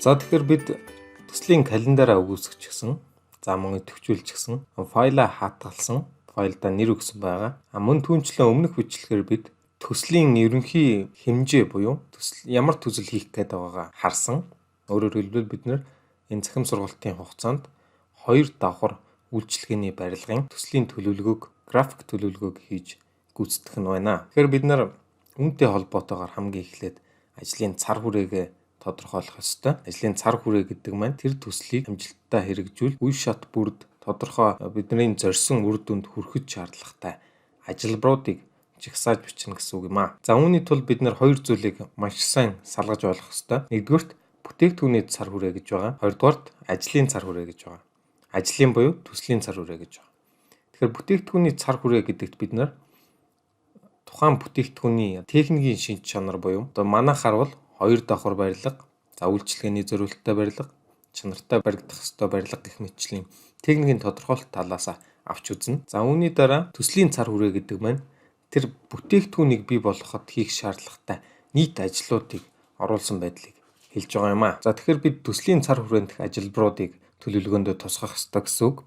За тэгэхээр бид төслийн календараа үүсгэчихсэн. За мөн идэвхжүүлчихсэн. Файлаа хатгалсан. Файлдаа нэр өгсөн байгаа. Мөн түүнчлэн өмнөх бичлэгээр бид төслийн ерөнхий хэмжээ буюу ямар төсөл хийх гээд байгаагаа харсан. Өөрөөр хэлбэл бид нэр энэ захим сургалтын хугацаанд 2 давхар үйлчилгээний барилгын төслийн төлөвлөгөөг, график төлөвлөгөөг хийж гүйцэтгэх нь байна. Тэгэхээр бид нар үүнтэй холбоотойгоор хамгийн эхлээд ажлын цар хүрээгээ тодорхойлох ёстой. Ажлын цар хүрээ гэдэг маань тэр төслийг амжилттай хэрэгжүүл үе шат бүрд тодорхой бидний зорьсон үр дүнд хүрэхэд шаардлагатай ажилбаруудыг жагсааж бичнэ гэсэн үг юм аа. За үүний тулд бид нэр хоёр зүйлийг маш сайн салгаж ойлгох ёстой. Нэгдүгээрт бүтээгдэхүүний цар хүрээ гэж байгаа. Хоёрдугаарт ажлын цар хүрээ гэж байгаа. Ажлын буюу төслийн цар хүрээ гэж байгаа. Тэгэхээр бүтээгдэхүүний цар хүрээ гэдэгт бид нар тухайн бүтээгдэхүүний техникийн шинж чанар буюу одоо манайхаар бол 2 давхар барилга, за үйлчилгээний зориулалттай барилга, чанартай баригдах ёстой барилга гэх мэтчлийн техникийн тодорхойлолт талаас авч үзнэ. За үүний дараа төслийн цар хүрээ гэдэг маань тэр бүтээгдэхүүнийг бий болгоход хийх шаардлагатай нийт ажлуудыг оруулсан байдлыг хэлж байгаа юм аа. За тэгэхээр бид төслийн цар хүрээнд ажилбаруудыг төлөвлөгөөндөө тусгах ёстой гэсэн үг.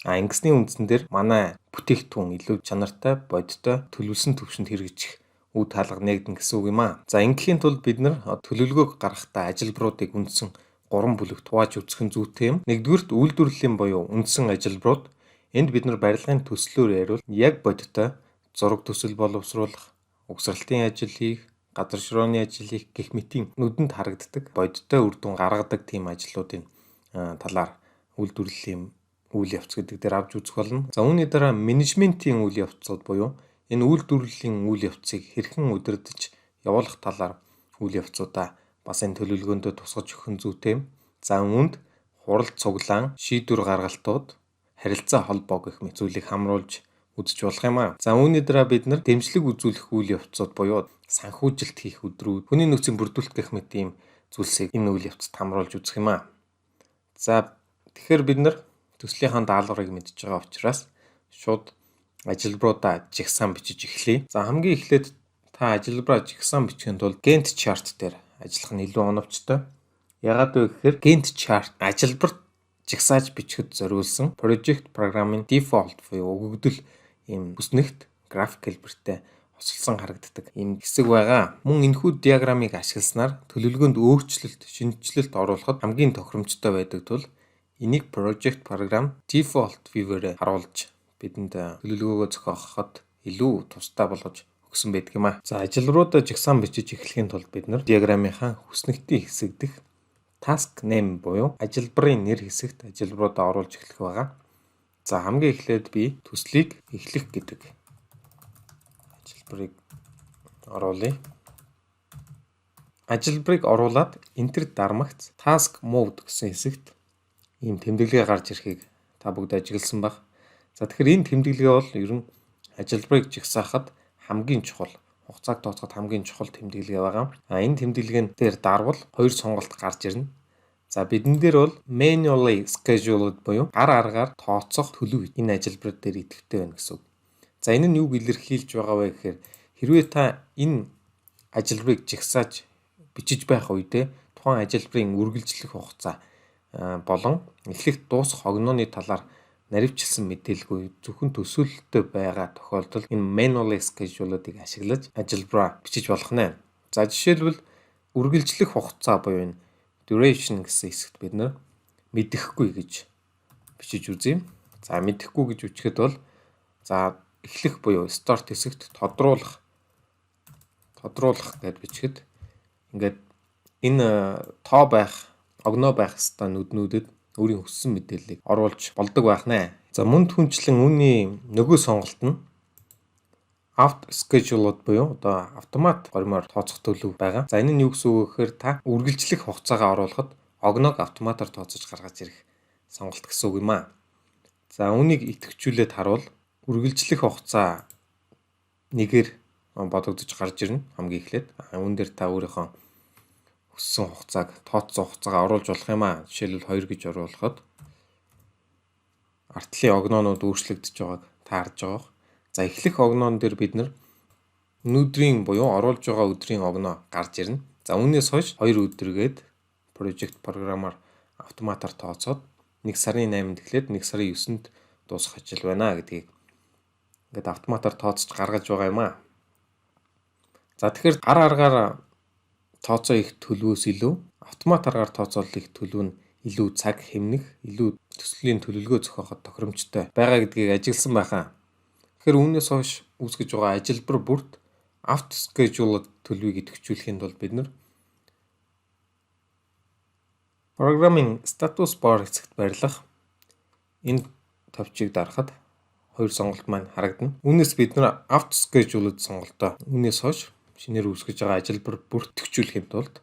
Ингэсний үндсэн дээр манай бүтээгдэхүүн илүү чанартай, бодиттой, төлөвлөсөн төвшөнд хэрэгжих үе таалга нэгдэн гэсэн үг юм аа. За ингээхийн тулд бид нар төлөвлөгөөг гаргахдаа ажилбаруудыг үндсэн 3 бүлэгт хувааж үзэх нь зүйтэй юм. Нэгдүгürt үйлдвэрлэлийн буюу үндсэн ажилбарууд. Энд бид нар барилгын төслөөр яриул яг бодиттой зураг төсөл боловсруулах, угсралтын ажил хийх, газар широоны ажил хийх гэх мэтийн нүдэнд харагддаг бодиттой үр дүн гаргадаг тийм ажлуудын талаар үйлдвэрлэлийн үйл явц гэдэг дээр авч үзэх болно. За үүний дараа менежментийн үйл явцууд буюу энэ үйлдвэрлэлийн үйл явцыг хэрхэн удирдах явуулах талаар үйл явцуудаа бас энэ төлөвлөгөөндөө тусгаж өгөх нь зүйтэй юм. За үүнд хурал цуглаан, шийдвэр гаргалтууд, харилцаа холбоо гэх мэт зүйлийг хамруулж үзэж болох юм аа. За үүний дараа бид нар дэмжлэг үзүүлэх үйл явцууд буюу санхүүжилт хийх өдрүүд, хүний нөөцийн бүрдүүлэлт гэх мэт ийм зүйлсийг энэ үйл явцад хамруулж үзэх юм аа. За тэгэхээр бид нар төслийнхаа даалгаврыг мэдж байгаа учраас шууд ажилбаруудаа жигсаан бичиж эхлэе. За хамгийн эхлээд та ажилбараа жигсаан бичихын тулд Gantt chart дээр ажиллах нь илүү оновчтой. Ягаад вэ гэхээр Gantt chart ажилбарт жигсааж бичихэд зориулсан project програмын default буюу өгөгдөл ийм бүснэгт график хэлбэртэй хослолсон харагддаг ийм хэсэг байгаа. Мөн энэхүү диаграмыг ашигласнаар төлөвлөгөөнд өөрчлөлт, шинжилэлт оруулахад хамгийн тохиромжтой байдаг тул энийг project програм default view-ээр харуулж бидэнд төлөвлөгөөгөө зохиоход илүү тустай болгож өгсөн байдаг юм аа. За ажилбаруудаа жигсаан бичиж эхлэхийн тулд бид нар диаграмынхаа хүснэгтийн хэсэг дэх task name буюу ажилбарын нэр хэсэгт ажилбаруудаа оруулж эхлэх байгаа. За хамгийн эхлээд би төслийг эхлэх гэдэг ажилбарыг оруулъя. Ажилбарыг оруулаад enter дармагц task mode гэсэн хэсэгт ийм тэмдэглэгээ гарч ирэхийг та бүгд ажигласан баг. За тэгэхээр энэ тэмдэглэгээ бол ер нь ажилбарыг жигсаахад хамгийн чухал, хугацааг тооцоход хамгийн чухал тэмдэглэгээ байгаа. Энэ тэмдэглэгээн дээр дарвал хоёр сонголт гарч ирнэ. За бидэн дээр бол manually scheduled буюу гар аргаар тооцох төлөв энэ ажилбар дээр идэвхтэй байна гэсэн үг. За энэ нь юуг илэрхийлж байгаа вэ гэхээр хэрвээ та энэ ажилбарыг жигсааж бичиж байх үедээ тухайн ажилбарын үргэлжлэх хугацаа болон эхлэх дуусах огнооны талаар наривчилсан мэдээлэлгүй зөвхөн төсөөлөлтөй байгаа тохиолдолд энэ manually schedule-уудыг ашиглаж ажилбараа бичиж болох нэ. За жишээлбэл үргэлжлэх хугацаа буюу энэ duration гэсэн хэсэгт бид нэр мэдэхгүй гэж бичиж үзье. За мэдэхгүй гэж үчихэд бол за эхлэх буюу start хэсэгт тодруулах гэд бичихэд ингээд энэ тоо байх, огноо байх хэвээр нүднүүдэд өөрийн хүссэн мэдээллийг оруулж болдог байх нэ. За мөн түнчлэн үүний нөгөө сонголт нь auto scheduled буюу одоо автомат гормоор тооцох төлөв байгаа. За энэ нь юу гэсэн үг гэхээр та үргэлжлэх хугацаагаа оруулахад огноог автоматар тооцож гаргаж ирэх сонголт гэсэн үг юм аа. За үүнийг идэвхжүүлээд харуул үргэлжлэх хугацаа нэгээр бодогдож гарч ирнэ хамгийн эхлээд. Үүн дээр та өөрийнхөө хүссэн хугацааг тооцсон хугацаагаа оруулж болох юм аа. Жишээлбэл 2 гэж оруулахад артлын огноонууд өөрчлөгдөж байгааг та харж байгаа. За эхлэх огноон дээр бид нар өнөөдрийн буюу оруулж байгаа өдрийн огноо гарч ирнэ. За үүнээс хойш 2 өдргээд project програмаар автоматар тооцоод 1 сарын 8-нд эхлээд 1 сарын 9-нд дуусах ажил байна гэдгийг ингээд автоматар тооцож гаргаж байгаа юм аа. За тэгэхээр гар аргаар тооцоо их төлөвөөс илүү автомат аргаар тооцоолол их төлөв нь илүү цаг хэмнэх, илүү төслийн төлөвлөгөө зохиоход тохиромжтой байгаа гэдгийг ажигласан байхаа. Тэгэхээр үүнээс хойш үүсгэж байгаа ажилбар бүрт auto schedule төлөвийг идэвхжүүлэхэд бол бид нар программын статус бар хэсэгт байрлах энэ товчийг дарахад хоёр сонголт маань харагдана. Үүнээс бид нар auto schedule-д сонголтоо үүнээс хойш шинээр үүсгэж байгаа ажилбар бүрт идэвхжүүлэхэд тулд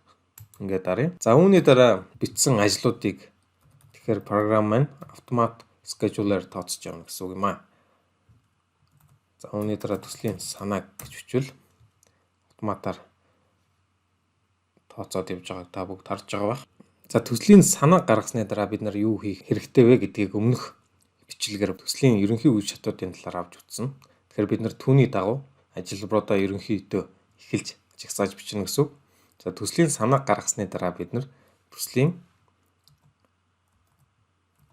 ингээд даръя. За үүний дараа бичсэн ажлуудыг тэгэхээр програм маань автомат schedule-аар тооцож явна гэсэн үг юм аа. За үүний дараа төслийн санааг гэж бичвэл автоматар тооцоод явж байгааг та бүгд харж байгаа бах. За төслийн санаа гаргасны дараа бид нар юу хийх хэрэгтэй вэ гэдгийг өмнөх бичлэгээр төслийн ерөнхий үе шатуудын талаар авч үзсэн. Тэгэхээр бид нар түүний дагуу ажилбаруудаа ерөнхийдөө эхэлж жагсааж бичнэ гэсэн үг. За төслийн санаа гаргасны дараа бид нар төслийн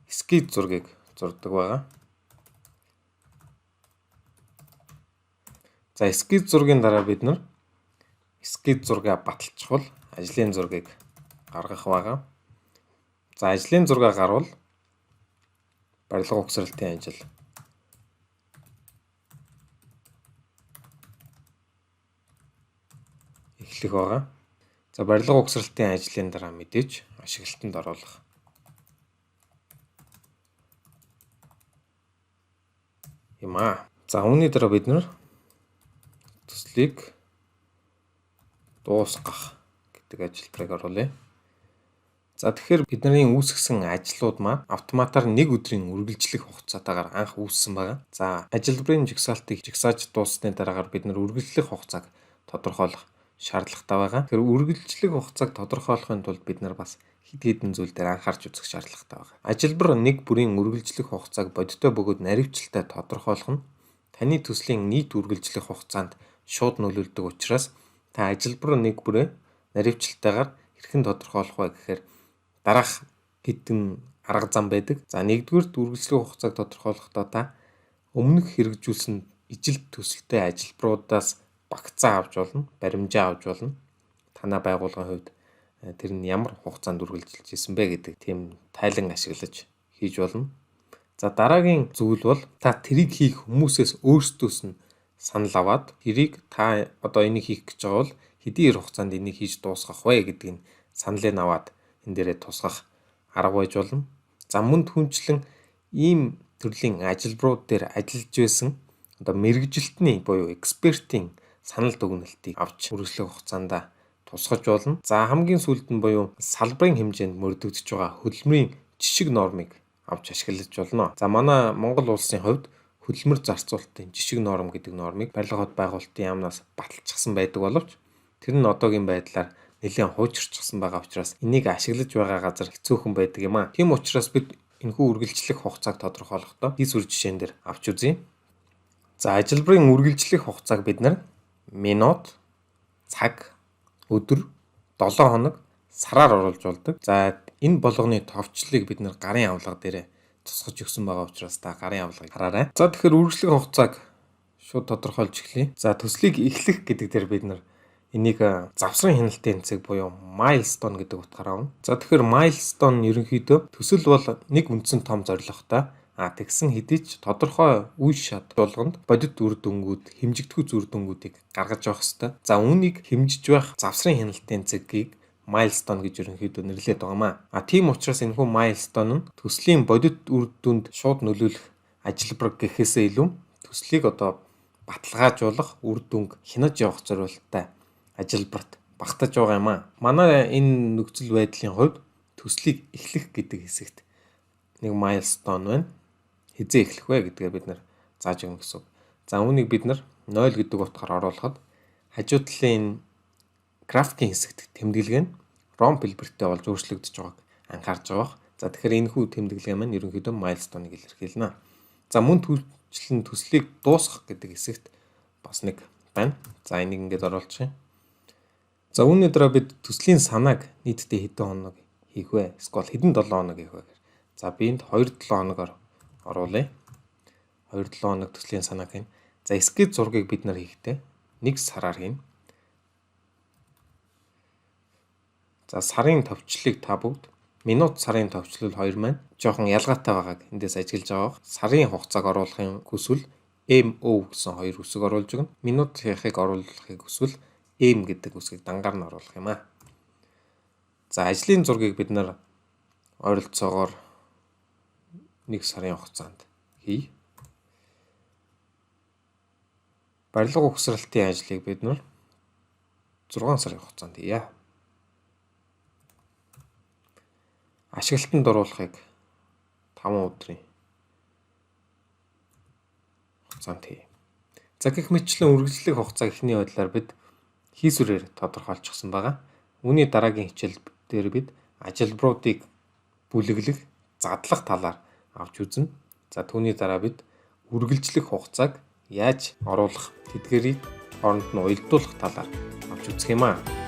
эскиз зургийг зурдаг байгаа. За эскиз зургийн дараа бид нар эскиз зургаа баталчихвал ажлын зургийг гаргах байгаа. За ажлын зургаа гарвал барилга угсралтын ажил эхлэх байгаа. За барилга угсралтын ажлын дараа мэдээж ашиглалтанд оруулах. Юм аа. За үүний дараа бид нар төслийг дуусгах гэдэг ажилбарыг оруулъя. За тэгэхээр бидний үүсгэсэн ажлууд маань автоматар 1 өдрийн үргэлжлэх хугацаатаагаар анх үүссэн байгаа. За ажилбарын жагсаалтыг жагсааж дууссаны дараагаар бид нар үргэлжлэх хугацааг тодорхойлох шаардлагатай байгаа. Тэгэхээр үргэлжлэх хугацааг тодорхойлохын тулд бид нар бас хэд хэдэн зүйл дээр анхаарч үзэх шаардлагатай байгаа. Ажилбар нэг бүрийн үргэлжлэх хугацааг бодиттой бөгөөд наривчлалтай тодорхойлох нь таны төслийн нийт үргэлжлэх хугацаанд шууд нөлөөлдөг учраас та ажилбар нэг бүрээ наривчлалтайгаар хэрхэн тодорхойлох вэ гэхээр дараах хэдэн арга зам байдаг. За нэгдүгээр үргэлжлэх хугацааг тодорхойлохдоо та өмнөх хэрэгжүүлсэн ижил төсөлтэй ажилбаруудаас багцаа авч болно, баримжаа авч болно. Танай байгууллагын хувьд тэр нь ямар хугацаанд үргэлжилж ирсэн бэ гэдэг тийм тайлан ашиглаж хийж болно. За дараагийн зүйл бол та тэрийг хийх хүмүүсээс өөрсдөөс нь санал аваад тэрийг та одоо энийг хийх гэж байгаа бол хэдийн хугацаанд энийг хийж дуусгах вэ гэдгийг саналыг аваад энэ дээрээ тусгах арга байж болно. За мөн түнчлэн ийм төрлийн ажилбарууд дээр ажиллаж байсан одоо мэргэжилтний буюу экспертийн санал дүгнэлтийг авч үргэлжлэх хугацаанд тусгаж болно. За хамгийн сүүлд нь буюу салбарын хэмжээнд мөрдөгдөж байгаа хөдөлмөрийн жишг нормыг авч ашиглаж болно. За манай Монгол улсын хувьд хөдөлмөр зарцуулалтын жишг норм гэдэг нормыг барилга хот байгуулалтын яамнаас баталчихсан байдаг боловч тэр нь одоогийн байдлаар нэлээд хуучирчсан байгаа учраас энийг ашиглаж байгаа газар хэцүүхэн байдаг юм аа. Тийм учраас бид энэхүү үргэлжлэх хугацааг тодорхойлохдоо хийсвэр жишээн дээр авч үзье. За ажилбарын үргэлжлэх хугацааг бид нар минут, цаг, өдөр, 7 хоног, сараар оруулж болдог. За энэ болгоны товчлыг бид нар гарын авлага дээр тусгаж өгсөн байгаа учраас та гарын авлагыг хараарай. За тэгэхээр үргэлжлэх хугацааг шууд тодорхойлж эхлэе. За төслийг эхлэх гэдэг дээр бид нар энийг завсрын хяналтын цэг буюу milestone гэдэг утгаараа авна. За тэгэхээр milestone нь ерөнхийдөө төсөл бол нэг үндсэн том зорилготой тэгсэн хэдий ч тодорхой үе шат болгонд бодит үр дүнгууд, хэмжигдэхүйц үр дүнгуудыг гаргаж явах хэрэгтэй. За үүнийг хэмжиж байх завсрын хяналтын цэгийг milestone гэж ерөнхийдөө нэрлэдэг байгаа маа. Тийм учраас энэхүү milestone нь төслийн бодит үр дүнд шууд нөлөөлөх ажилбар гэхээсээ илүү төслийг одоо баталгаажуулах үр дүнг хянаж явах зорилттой ажилбарт багтаж байгаа юм аа. Манай энэ нөхцөл байдлын хувьд төслийг эхлэх гэдэг хэсэгт нэг milestone байна. Хизээ эхлэх вэ гэдгээ бид нар зааж өгнө гэсэн. За үүнийг бид нар 0 гэдэг утгаар оруулахад хажуу талын графикийн хэсэгт тэмдэглэг нь ROM хэлбэртэй болж өөрчлөгдөж байгааг анхаарч байгаа. За тэгэхээр энэ хүү тэмдэглэг маань ерөнхийдөө milestone-ыг илэрхийлнэ. За мөн түүчлэн төслийг дуусгах гэдэг хэсэгт бас нэг байна. За энийг ингээд оруулчих юм. За үүний дараа бид төслийн санааг нийтдээ хэдэн хоног хийх вэ? Эсвэл хэдэн 7 хоног хийх вэ? За би энд 2-7 хоногоор оруулъя. 2-7 хоног төслийн санааг хийн. За эскиз зургийг бид нар хийхдээ 1 сараар хийн. За сарын товчлыг та бүгд минут сарын товчлол 2 маань жоохон ялгаатай байгааг эндээс ажиглаж байгаа. Сарын хугацааг оруулахын хүсвэл MO гэсэн хоёр үсэг оруулж өгнө. Минут хийхийг оруулахыг хүсвэл M гэдэг үсгийг дангаар нь оруулах юм аа. За ажлын зургийг бид нар ойролцоогоор 1 сарын хугацаанд хий. Барилга угсралтын ажлыг бид нар 6 сарын хугацаанд хийе. Ашиглалтанд оруулахыг 5 өдрийн хугацаанд хий. За гэх мэтчлэн үргэлжлэх хугацааг эхний байдлаар бид хийсвэрээр тодорхойлчихсон байгаа. Үүний дараагийн хичээл дээр бид ажилбаруудыг бүлэглэх, задлах талаар авч үзнэ. За түүний дараа бид үргэлжлэх хугацааг яаж оруулах, тэдгэрийг хооронд нь уялдуулах талаар авч үзэх юм аа.